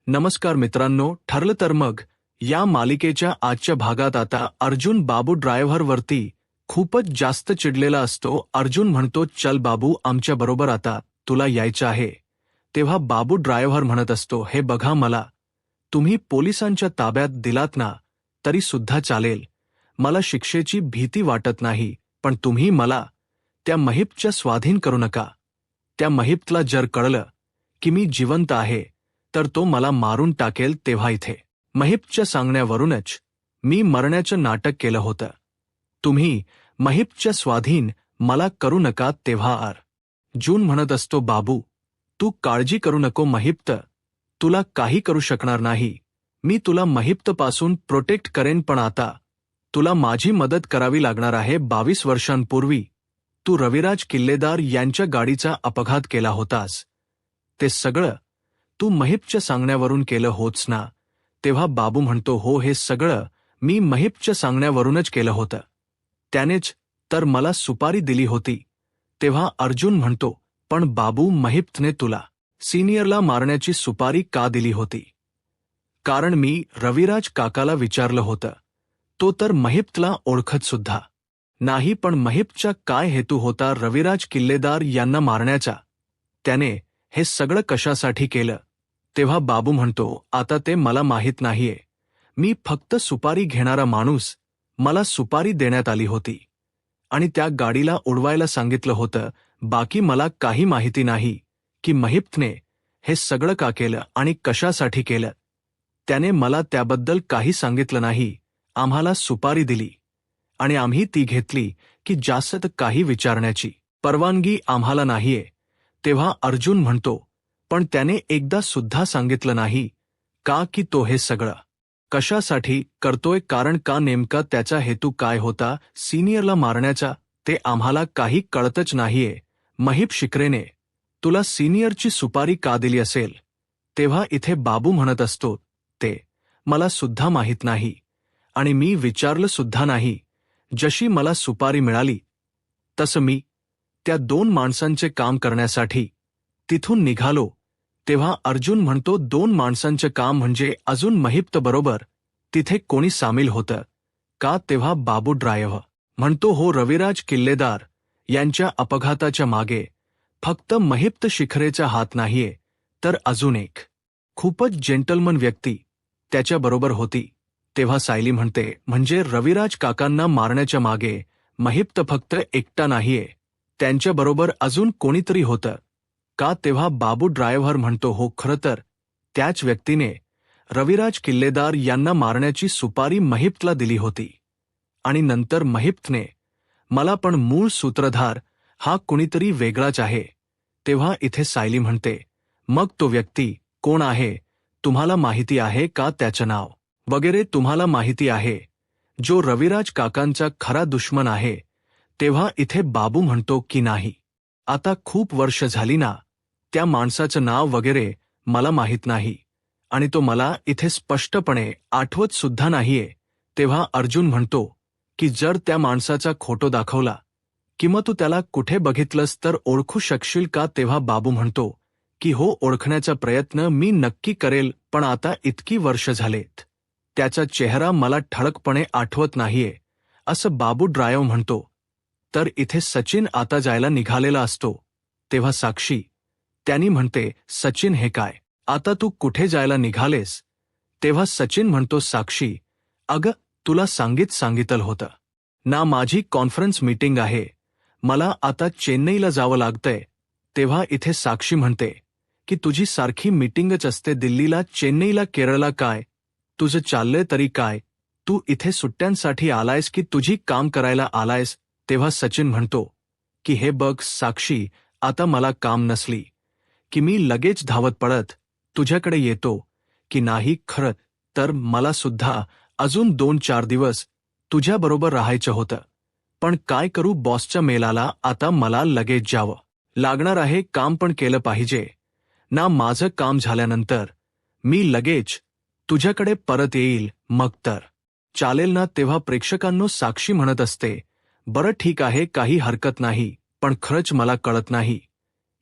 नमस्कार मित्रांनो, ठरलं तर मग या मालिकेच्या आजच्या भागात आता अर्जुन बाबू ड्रायव्हरवरती खूपच जास्त चिडलेला असतो. अर्जुन म्हणतो, चल बाबू, आमच्या बरोबर आता तुला यायचं आहे. तेव्हा बाबू ड्रायव्हर म्हणत असतो, हे बघा, मला तुम्ही पोलिसांच्या ताब्यात दिलात ना तरी सुद्धा चालेल, मला शिक्षेची भीती वाटत नाही, पण तुम्ही मला त्या महिपच्या स्वाधीन करू नका. त्या महिपला जर कळलं की मी जिवंत आहे तर तो मला मारून टाकेल. तेव्हा इथे महिपच्या सांगण्यावरूनच मी मरण्याचं नाटक केलं होतं. तुम्ही महिपच्या स्वाधीन मला करू नका. तेव्हा अर्जुन म्हणत असतो, बाबू तू काळजी करू नको, महिप्त तुला काही करू शकणार नाही. मी तुला महिप्तपासून प्रोटेक्ट करेन, पण आता तुला माझी मदत करावी लागणार आहे. 22 वर्षांपूर्वी तू रविराज किल्लेदार यांच्या गाडीचा अपघात केला होतास, ते सगळं तू महिपच्या सांगण्यावरून केलं होतस ना. तेव्हा बाबू म्हणतो, हो, हे सगळं मी महिपच्या सांगण्यावरूनच केलं होतं, त्यानेच तर मला सुपारी दिली होती. तेव्हा अर्जुन म्हणतो, पण बाबू, महिपने तुला सिनियरला मारण्याची सुपारी का दिली होती? कारण मी रविराज काकाला विचारलं होतं, तो तर महिपला ओळखत सुद्धा नाही. पण महिपचा काय हेतू होता रविराज किल्लेदार यांना मारण्याचा? त्याने हे सगळं कशासाठी केलं? तेव्हा बाबू म्हणतो, आता ते मला माहीत नाहीये, मी फक्त सुपारी घेणारा माणूस. मला सुपारी देण्यात आली होती आणि त्या गाडीला उडवायला सांगितलं होतं. बाकी मला काही माहिती नाही की महिपने हे सगळं का केलं आणि कशासाठी केलं. त्याने मला त्याबद्दल काही सांगितलं नाही. आम्हाला सुपारी दिली आणि आम्ही ती घेतली की जास्त काही विचारण्याची परवानगी आम्हाला नाहीये. तेव्हा अर्जुन म्हणतो, पण त्याने एकदा सुद्धा सांगितलं नाही का की तो हे सगळं कशासाठी करतोय? कारण का नेमका त्याचा हेतू काय होता सिनियरला मारण्याचा, ते आम्हाला काही कळतच नाहीये. महिप शिकरेने तुला सिनियरची सुपारी का दिली असेल? तेव्हा इथे बाबू म्हणत असतो, ते मला सुद्धा माहीत नाही आणि मी विचारलं सुद्धा नाही. जशी मला सुपारी मिळाली तसं मी त्या 2 माणसांचे काम करण्यासाठी तिथून निघालो. तेव्हा अर्जुन म्हणतो, 2 माणसांचं काम म्हणजे अजून महिप्त बरोबर तिथे कोणी सामील होतं का? तेव्हा बाबू ड्रायव्हर म्हणतो, हो, रविराज किल्लेदार यांच्या अपघाताच्या मागे फक्त महिप्त शिखरेचा हात नाहीये, तर अजून एक खूपच जेंटलमन व्यक्ती त्याच्याबरोबर होती. तेव्हा सायली म्हणते, म्हणजे रविराज काकांना मारण्याच्या मागे महिप्त फक्त एकटा नाहीये, त्यांच्याबरोबर अजून कोणीतरी होतं का? तेव्हा बाबू ड्रायव्हर म्हणतो, हो, खरं तर त्याच व्यक्तीने रविराज किल्लेदार यांना मारण्याची सुपारी महिपला दिली होती आणि नंतर महिपने मला, पण मूळ सूत्रधार हा कुणीतरी वेगळाच आहे. तेव्हा इथे सायली म्हणते, मग तो व्यक्ती कोण आहे? तुम्हाला माहिती आहे का त्याचं नाव वगैरे? तुम्हाला माहिती आहे जो रविराज काकांचा खरा दुश्मन आहे? तेव्हा इथे बाबू म्हणतो की नाही, आता खूप वर्ष झाली ना, त्या माणसाचं नाव वगैरे मला माहीत नाही आणि तो मला इथे स्पष्टपणे आठवत सुद्धा नाहीये. तेव्हा अर्जुन म्हणतो की जर त्या माणसाचा फोटो दाखवला किंवा तू त्याला कुठे बघितलंस तर ओळखू शकशील का? तेव्हा बाबू म्हणतो की हो, ओळखण्याचा प्रयत्न मी नक्की करेल, पण आता इतकी वर्ष झालेत, त्याचा चेहरा मला ठळकपणे आठवत नाहीये, असं बाबू ड्रायव्हर म्हणतो. तर इथे सचिन आता जायला निघालेला असतो. तेव्हा साक्षी त्यांनी म्हणते, सचिन, हे काय, आता तू कुठे जायला निघालेस? तेव्हा सचिन म्हणतो, साक्षी, अगं, तुला सांगितलं होतं ना, माझी कॉन्फरन्स मीटिंग आहे, मला आता चेन्नईला जावं लागतंय. तेव्हा इथे साक्षी म्हणते की तुझी सारखी मीटिंगच असते दिल्लीला, चेन्नईला, केरळला, काय तुझं चाललंय तरी काय? तू इथे सुट्ट्यांसाठी आलायस की तुझी काम करायला आलायस? तेव्हा सचिन म्हणतो की हे बघ साक्षी, आता मला काम नसली की मी लगेच धावत पडत तुझ्याकडे येतो की नाही. खरं तर मला सुद्धा अजून 2-4 दिवस तुझ्याबरोबर राहायचं होतं, पण काय करू, बॉसचा मेल आला, आता मला लगेच जावं लागणार आहे. काम पण केलं पाहिजे ना, माझं काम झाल्यानंतर मी लगेच तुझ्याकडे परत येईल, मग तर चालेल ना? तेव्हा प्रेक्षकांनो, साक्षी म्हणत असते, बरं ठीक आहे, काही हरकत नाही, पण खरंच मला कळत नाही,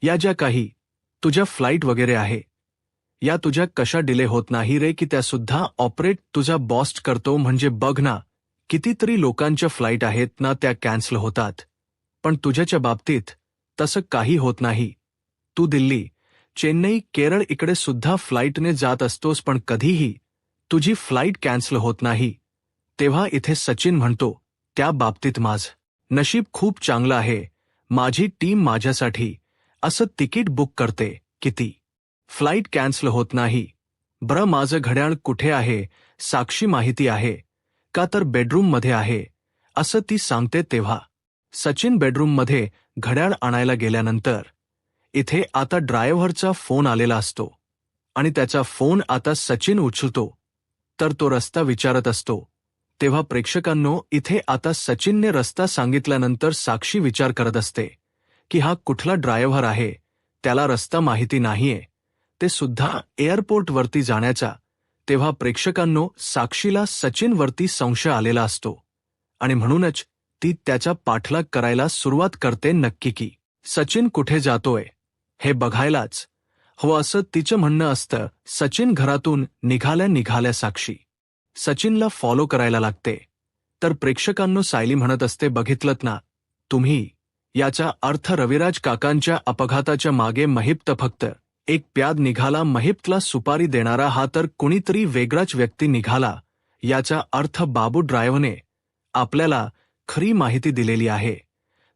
या ज्या काही तुझ्या फ्लाईट वगैरे आहे या तुझ्या कशा डिले होत नाही रे की त्या सुद्धा ऑपरेट तुझा बॉस करतो. म्हणजे बघ ना, कितीतरी लोकांच्या फ्लाईट आहेत ना त्या कॅन्सल होतात, पण तुझ्याच्या बाबतीत तसं काही होत नाही. तू दिल्ली, चेन्नई, केरळ इकडे सुद्धा फ्लाईटने जात असतोस, पण कधीही तुझी फ्लाईट कॅन्सल होत नाही. तेव्हा इथे सचिन म्हणतो, त्या बाबतीत माझं नशीब खूप चांगलं आहे. माझी टीम माझ्यासाठी असं तिकीट बुक करते की ती फ्लाईट कॅन्सल होत नाही. बरं, माझं घड्याळ कुठे आहे? साक्षी माहिती आहे का? तर बेडरूममध्ये आहे, असं ती सांगते. तेव्हा सचिन बेडरूममध्ये घड्याळ आणायला गेल्यानंतर इथे आता ड्रायव्हरचा फोन आलेला असतो आणि त्याचा फोन आता सचिन उचलतो. तर तो रस्ता विचारत असतो. तेव्हा प्रेक्षकांनो, इथे आता सचिनने रस्ता सांगितल्यानंतर साक्षी विचार करत असते की हा कुठला ड्रायव्हर आहे, त्याला रस्ता माहिती नाहीये, ते सुद्धा एअरपोर्टवरती जाण्याचा. तेव्हा प्रेक्षकांनो, साक्षीला सचिनवरती संशय आलेला असतो आणि म्हणूनच ती त्याचा पाठलाग करायला सुरुवात करते. नक्की की सचिन कुठे जातोय हे बघायलाच हवं असं तिचं म्हणणं असतं. सचिन घरातून निघाल्या साक्षी सचिनला फॉलो करायला लागते. तर प्रेक्षकांनो, सायली म्हणत असते, बघितलत ना तुम्ही, याचा अर्थ रविराज काकांच्या अपघाताच्या मागे महिप्त फक्त एक प्याद निघाला. महिप्तला सुपारी देणारा हा तर कुणीतरी वेगळाच व्यक्ती निघाला. याचा अर्थ बाबू ड्रायव्हरने आपल्याला खरी माहिती दिलेली आहे.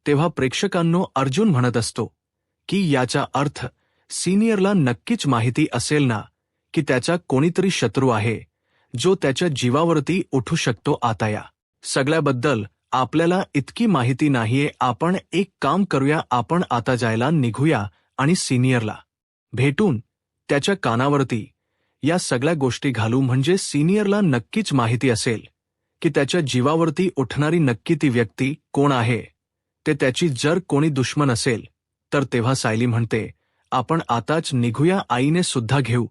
तेव्हा प्रेक्षकांनो, अर्जुन म्हणत असतो की याचा अर्थ सिनियरला नक्कीच माहिती असेल ना की त्याचा कोणीतरी शत्रू आहे जो त्याच्या जीवावरती उठू शकतो. आता या सगळ्याबद्दल आपल्याला इतकी माहिती नाहीये. आपण एक काम करूया, आपण आता जायला निघूया आणि सिनियरला भेटून त्याच्या कानावरती या सगळ्या गोष्टी घालू. म्हणजे सिनियरला नक्कीच माहिती असेल की त्याच्या जीवावरती उठणारी नक्की ती व्यक्ती कोण आहे, ते त्याची जर कोणी दुश्मन असेल तर. तेव्हा सायली म्हणते, आपण आताच निघूया, आईने सुद्धा घेऊ.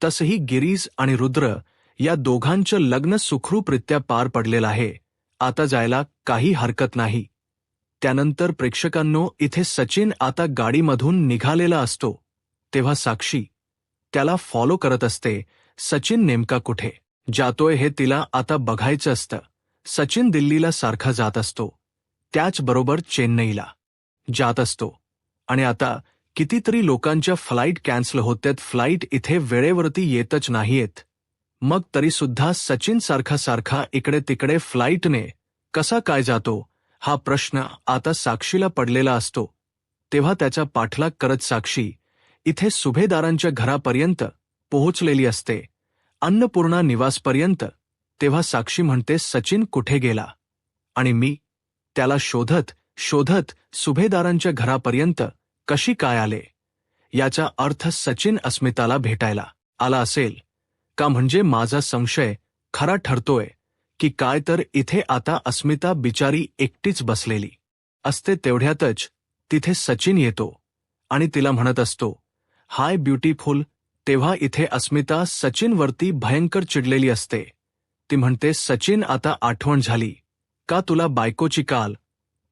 तसंही गिरीज आणि रुद्र या दोघांचं लग्न सुखरूपरित्या पार पडलेलं आहे. आता जायला काही हरकत नाही. त्यानंतर प्रेक्षकांनो, इथे सचिन आता गाडीमधून निघालेला असतो. तेव्हा साक्षी त्याला फॉलो करत असते. सचिन नेमका कुठे जातोय हे तिला आता बघायचं असतं. सचिन दिल्लीला सारखा जात असतो, त्याचबरोबर चेन्नईला जात असतो आणि आता कितीतरी लोकांच्या फ्लाईट कॅन्सल होतात. फ्लाईट इथे वेळेवरती येतच नाहीयेत. मग तरीसुद्धा सचिन सारखा इकडे तिकडे फ्लाईटने कसा काय जातो, हा प्रश्न आता साक्षीला पडलेला असतो. तेव्हा त्याचा पाठलाग करत साक्षी इथे सुभेदारांच्या घरापर्यंत पोहोचलेली असते, अन्नपूर्णा निवासपर्यंत. तेव्हा साक्षी म्हणते, सचिन कुठे गेला आणि मी त्याला शोधत शोधत सुभेदारांच्या घरापर्यंत कशी काय आले. याचा अर्थ सचिन अस्मिताला भेटायला आला असेल का? म्हणजे माझा संशय खरा ठरतोय की काय? तर इथे आता अस्मिता बिचारी एकटीच बसलेली असते. तेवढ्यातच तिथे सचिन येतो आणि तिला म्हणत असतो, हाय ब्युटीफुल. तेव्हा इथे अस्मिता सचिनवरती भयंकर चिडलेली असते. ती म्हणते, सचिन, आता आठवण झाली का तुला बायकोची? काल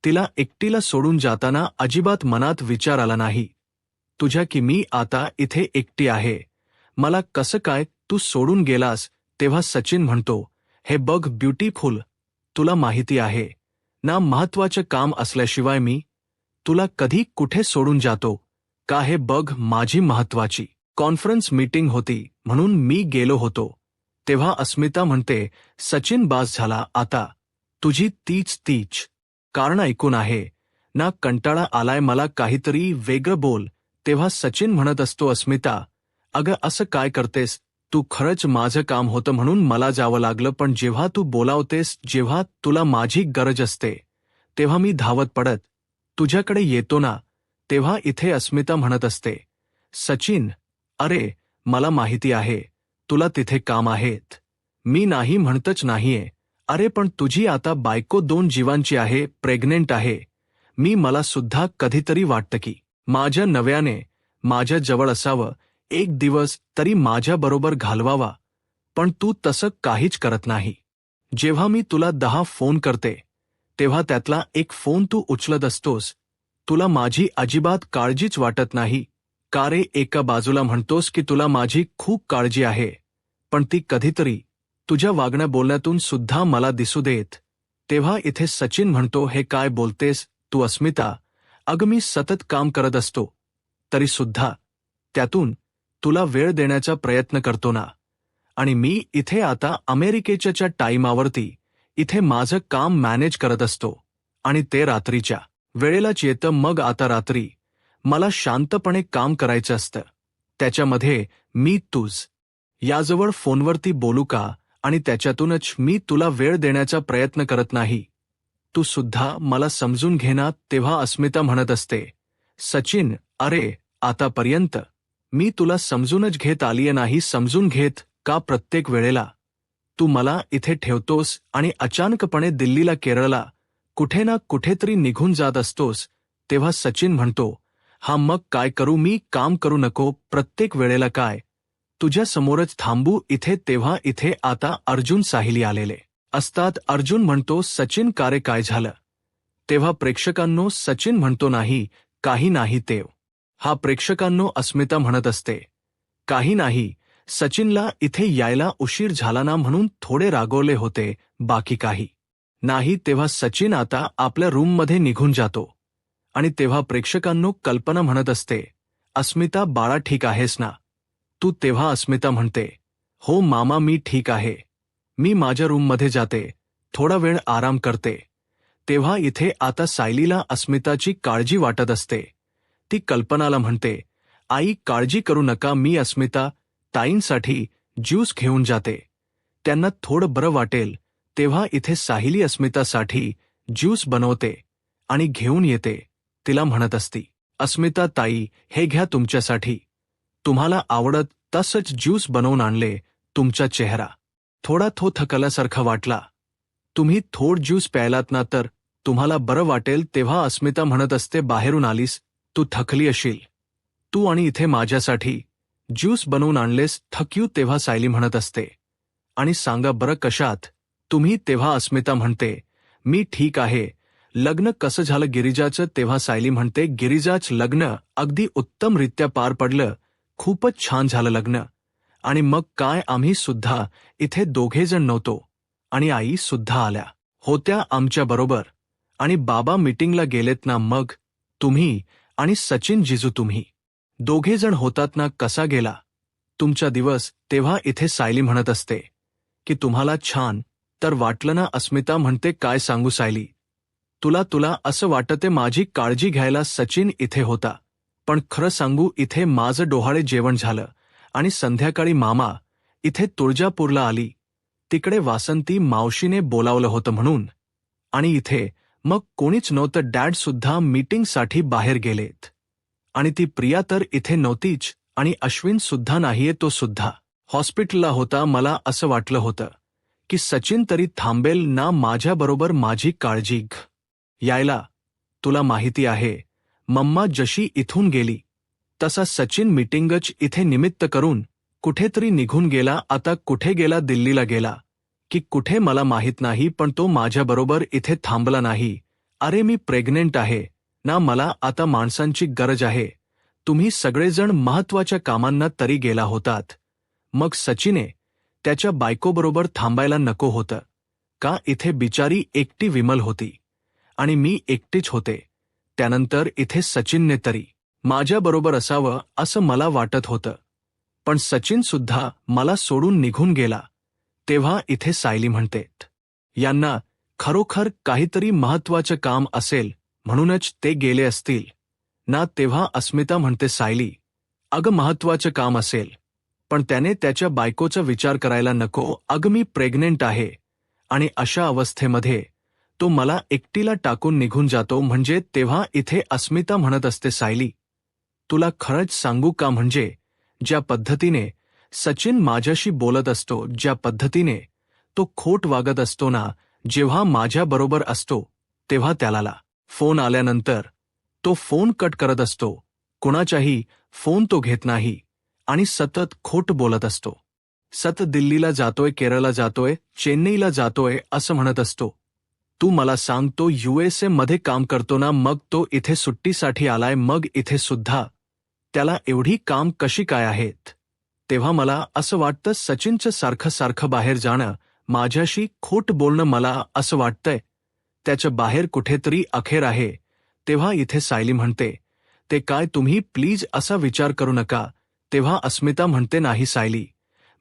तिला एकटीला सोडून जाताना अजिबात मनात विचार आला नाही तुझ्या की मी आता इथे एकटी आहे, मला कसं काय तू सोडून गेलास? तेव्हा सचिन म्हणतो, हे बघ ब्युटीफुल, तुला माहिती आहे ना, महत्वाचं काम असल्याशिवाय मी तुला कधी कुठे सोडून जातो का? हे बघ, माझी महत्वाची कॉन्फरन्स मीटिंग होती म्हणून मी गेलो होतो. तेव्हा अस्मिता म्हणते, सचिन, बास झाला आता, तुझी तीच कारण ऐकून आहे ना, कंटाळा आलाय मला, काहीतरी वेगळं बोल. तेव्हा सचिन म्हणत असतो, अस्मिता, अगं असं काय करतेस तू? खरंच माझं काम होतं म्हणून मला जावं लागलं, पण जेव्हा तू बोलावतेस, जेव्हा तुला माझी गरज असते, तेव्हा मी धावत पडत तुझ्याकडे येतो ना. तेव्हा इथे अस्मिता म्हणत असते, सचिन, अरे मला माहिती आहे तुला तिथे काम आहेत, मी नाही म्हणतच नाहीये. अरे पण तुझी आता बायको 2 जीवांची आहे, प्रेग्नेंट आहे. मला सुद्धा कधीतरी वाटतं की माझ्या नव्याने माझ्या जवळ असावं, एक दिवस तरी माझ्याबरोबर घालवावा, पण तू तसं काहीच करत नाही. जेव्हा मी तुला 10 फोन करते तेव्हा त्यातला एक फोन तू उचलत असतोस. तुला माझी अजिबात काळजीच वाटत नाही. का रे, एका बाजूला म्हणतोस की तुला माझी खूप काळजी आहे, पण ती कधीतरी तुझ्या वागण्या बोलण्यातून सुद्धा मला दिसू देत. तेव्हा इथे सचिन म्हणतो, हे काय बोलतेस तू अस्मिता? अगं मी सतत काम करत असतो, तरी सुद्धा त्यातून तुला वेळ देण्याचा प्रयत्न करतो ना. आणि मी इथे आता अमेरिकेच्या टाईमावरती इथे माझं काम मॅनेज करत असतो, आणि ते रात्रीच्या वेळेलाच येतं. मग आता रात्री मला शांतपणे काम करायचं असतं. त्याच्यामध्ये मी याजवळ फोनवरती बोलू का, आणि त्याच्यातूनच मी तुला वेळ देण्याचा प्रयत्न करत नाही. तू सुद्धा मला समजून घे ना. तेव्हा अस्मिता म्हणत असते, सचिन अरे, आतापर्यंत मी तुला समजूनच घेत आलीये नाही. समजून घेत का प्रत्येक वेळेला तू मला इथे ठेवतोस आणि अचानकपणे दिल्लीला, केरळला कुठे ना कुठेतरी निघून जात असतोस. तेव्हा सचिन म्हणतो, हा मग काय करू मी? काम करू नको प्रत्येक वेळेला काय? तुझ्या समोरच थांबू इथे? तेव्हा इथे आता अर्जुन, साहिली आलेले असतात. अर्जुन म्हणतो, सचिन का रे, काय झालं? तेव्हा प्रेक्षकांनो सचिन म्हणतो, नाही काही नाही तेव. हा प्रेक्षकांनो अस्मिता म्हणत असते, काही नाही, सचिनला इथे यायला उशीर झाला ना म्हणून थोडे रागवले होते, बाकी काही नाही. तेव्हा सचिन आता आपल्या रूममध्ये निघून जातो. आणि तेव्हा प्रेक्षकांनो कल्पना म्हणत असते, अस्मिता बाळा ठीक आहेस ना तू? तेव्हा अस्मिता म्हणते, हो मामा मी ठीक आहे. मी माझ्या रूममध्ये जाते, थोडा वेळ आराम करते. तेव्हा इथे आता सायलीला अस्मिताची काळजी वाटत असते. ती कल्पनाला म्हणते, आई काळजी करू नका, मी अस्मिता ताईंसाठी ज्यूस घेऊन जाते, त्यांना थोडं बरं वाटेल. तेव्हा इथे साहिली अस्मितासाठी ज्यूस बनवते आणि घेऊन येते. तिला म्हणत असती, अस्मिता ताई हे घ्या तुमच्यासाठी, तुम्हाला आवडत तसंच ज्यूस बनवून आणले. तुमचा चेहरा थोडा थकल्यासारखा वाटला, तुम्ही थोड ज्यूस प्यायलात ना तर तुम्हाला बरं वाटेल. तेव्हा अस्मिता म्हणत असते, बाहेरून आलीस, तू थकली अशील, तू आणि इथे माझ्यासाठी ज्यूस बनवून आणलेस, थक्यू. तेव्हा सायली म्हणत असते, आणि सांगा बरं कशात तुम्ही? तेव्हा अस्मिता म्हणते, मी ठीक आहे. लग्न कसं झालं गिरिजाचं? तेव्हा सायली म्हणते, गिरिजाच लग्न अगदी उत्तमरित्या पार पडलं, खूपच छान झालं लग्न. आणि मग काय, आम्ही सुद्धा इथे दोघेजण नव्हतो, आणि आई सुद्धा आल्या होत्या आमच्याबरोबर, आणि बाबा मीटिंगला गेलेत ना. मग तुम्ही आणि सचिन जिजू तुम्ही दोघेजण होतात ना. कसा गेला तुमचा दिवस? तेव्हा इथे सायली म्हणत असते की तुम्हाला छान तर वाटलं ना. अस्मिता म्हणते, काय सांगू सायली, तुला असं वाटते माझी काळजी घ्यायला सचिन इथे होता, पण खरं सांगू इथे माझं डोहाळे जेवण झालं, आणि संध्याकाळी मामा इथे तुळजापूरला आली, तिकडे वासंती मावशीने बोलावलं होतं म्हणून, आणि इथे मग कोणीच नव्हतं. डॅड सुद्धा मीटिंगसाठी बाहेर गेलेत, आणि ती प्रिया तर इथे नव्हतीच, आणि अश्विन सुद्धा नाहीये, तो सुद्धा हॉस्पिटलला होता. मला असं वाटलं होतं की सचिन तरी थांबेल ना माझ्याबरोबर माझी काळजी यायला. तुला माहिती आहे मम्मा जशी इथून गेली तसा सचिन मीटिंगच इथे निमित्त करून कुठेतरी निघून गेला. आता कुठे गेला, दिल्लीला गेला की कुठे मला माहीत नाही, पण तो माझ्याबरोबर इथे थांबला नाही. अरे मी प्रेग्नेंट आहे ना, मला आता माणसांची गरज आहे. तुम्ही सगळेजण महत्वाच्या कामांना तरी गेला होतात, मग सचिने त्याच्या बायकोबरोबर थांबायला नको होतं का? इथे बिचारी एकटी विमल होती, आणि मी एकटीच होते. त्यानंतर इथे सचिनने तरी माझ्याबरोबर असावं असं मला वाटत होतं, पण सचिन सुद्धा मला सोडून निघून गेला. तेव्हा इथे सायली म्हणते, यांना खरोखर काहीतरी महत्वाचं काम असेल म्हणूनच ते गेले असतील ना. तेव्हा अस्मिता म्हणते, सायली अगं महत्वाचं काम असेल, पण त्याने त्याच्या बायकोचा विचार करायला नको. अगं मी प्रेग्नेंट आहे, आणि अशा अवस्थेमध्ये तो मला एकटीला टाकून निघून जातो म्हणजे? तेव्हा इथे अस्मिता म्हणत असते, सायली तुला खरंच सांगू का, म्हणजे ज्या पद्धतीने सचिन माझ्याशी बोलत असतो, ज्या पद्धतीने तो खोट वागत असतो ना, जेव्हा माझ्याबरोबर असतो तेव्हा त्याला फोन आल्यानंतर तो फोन कट करत असतो, कुणाचाही फोन तो घेत नाही, आणि सतत खोट बोलत असतो. सतत दिल्लीला जातोय, केरळला जातोय, चेन्नईला जातोय असं म्हणत असतो. तू मला सांग, तो USA मध्ये काम करतो ना, मग तो इथे सुट्टीसाठी आलाय, मग इथे सुद्धा त्याला एवढी काम कशी काय आहेत. तेव्हा मला असं वाटतं सचिनचं सारखं सारखं बाहेर जाणं, माझ्याशी खोट बोलणं, मला असं वाटतंय त्याच्या बाहेर कुठेतरी अखेर आहे. तेव्हा इथे सायली म्हणते, ते काय तुम्ही प्लीज असा विचार करू नका. तेव्हा अस्मिता म्हणते, नाही सायली,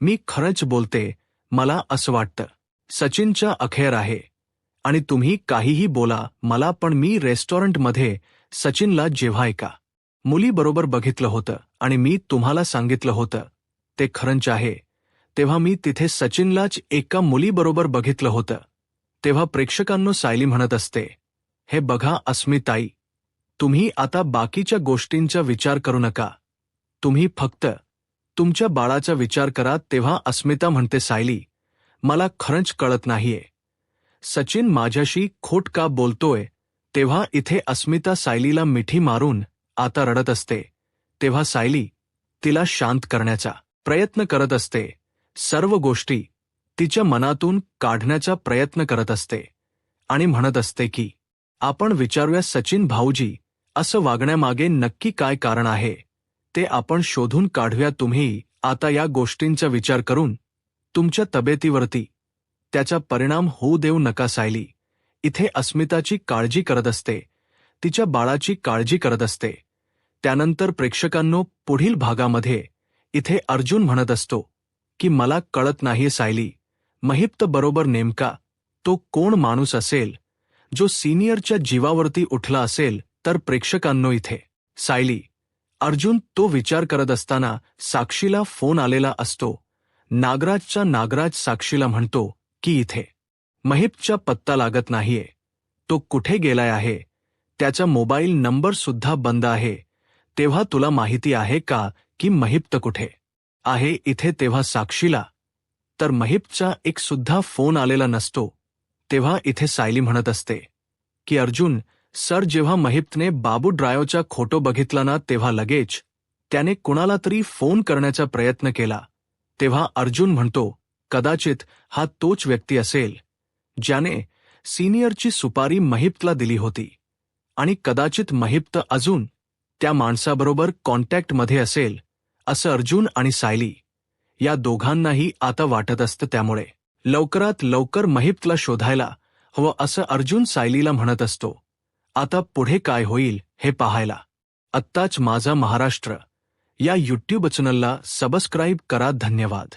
मी खरंच बोलते, मला असं वाटतं सचिनच्या अखेर आहे. आणि तुम्ही काहीही बोला मला, पण मी रेस्टॉरंटमध्ये सचिनला जेव्हा एका मुलीबरोबर बघितलं होतं आणि मी तुम्हाला सांगितलं होतं ते खरंच आहे, तेव्हा मी तिथे सचिनलाच एका मुलीबरोबर बघितलं होतं. तेव्हा प्रेक्षकांनो सायली म्हणत असते, हे बघा अस्मिताई, तुम्ही आता बाकीच्या गोष्टींचा विचार करू नका, तुम्ही फक्त तुमच्या बाळाचा विचार करा. तेव्हा अस्मिता म्हणते, सायली, मला खरंच कळत नाहीये, सचिन माझ्याशी खोट का बोलतोय. तेव्हा इथे अस्मिता सायलीला मिठी मारून आता रडत असते. तेव्हा सायली तिला शांत करण्याचा प्रयत्न करत असते, सर्व गोष्टी तिच्या मनातून काढण्याचा प्रयत्न करत असते आणि म्हणत असते की आपण विचारूया सचिन भाऊजी, असं वागण्यामागे नक्की काय कारण आहे ते आपण शोधून काढूया. तुम्ही आता या गोष्टींचा विचार करून तुमच्या तब्येतीवरती त्याचा परिणाम होऊ देऊ नका. सायली इथे अस्मिताची काळजी करत असते, तिच्या बाळाची काळजी करत असते. त्यानंतर प्रेक्षकांनो पुढील भागामध्ये इथे अर्जुन म्हणत असतो की मला कळत नाहीये सायली, महिप्त बरोबर नेमका तो कोण माणूस असेल जो सिनियरच्या जीवावरती उठला असेल. तर प्रेक्षकांनो इथे सायली अर्जुन तो विचार करत असताना साक्षीला फोन आलेला असतो. नागराजचा नागराज साक्षीला म्हणतो की इथे महिप्तचा पत्ता लागत नाहीये, तो कुठे गेलाय आहे, त्याचा मोबाईल नंबर सुद्धा बंद आहे. तेव्हा तुला माहिती आहे का की महिप्त कुठे आहे इथे. तेव्हा साक्षीला तर महिप्तचा एक सुद्धा फोन आलेला नसतो. तेव्हा इथे सायली म्हणत असते की अर्जुन सर, जेव्हा महिप्तने बाबू ड्रायव्हरचा फोटो बघितला ना, तेव्हा लगेच त्याने कुणाला तरी फोन करण्याचा प्रयत्न केला. तेव्हा अर्जुन म्हणतो, कदाचित हा तोच व्यक्ती असेल ज्याने सिनियरची सुपारी महिप्तला दिली होती आणि कदाचित महिप्त अजून त्या माणसाबरोबर कॉन्टॅक्टमध्ये असेल, असं अर्जुन आणि सायली या दोघांनाही आता वाटत असतं. त्यामुळे लवकरात लवकर महिप्तला शोधायला हवं असं अर्जुन सायलीला म्हणत असतो. आता पुढे काय होईल हे पाहायला आत्ताच माझा महाराष्ट्र या यूट्यूब चॅनलला सबस्क्राईब करा. धन्यवाद.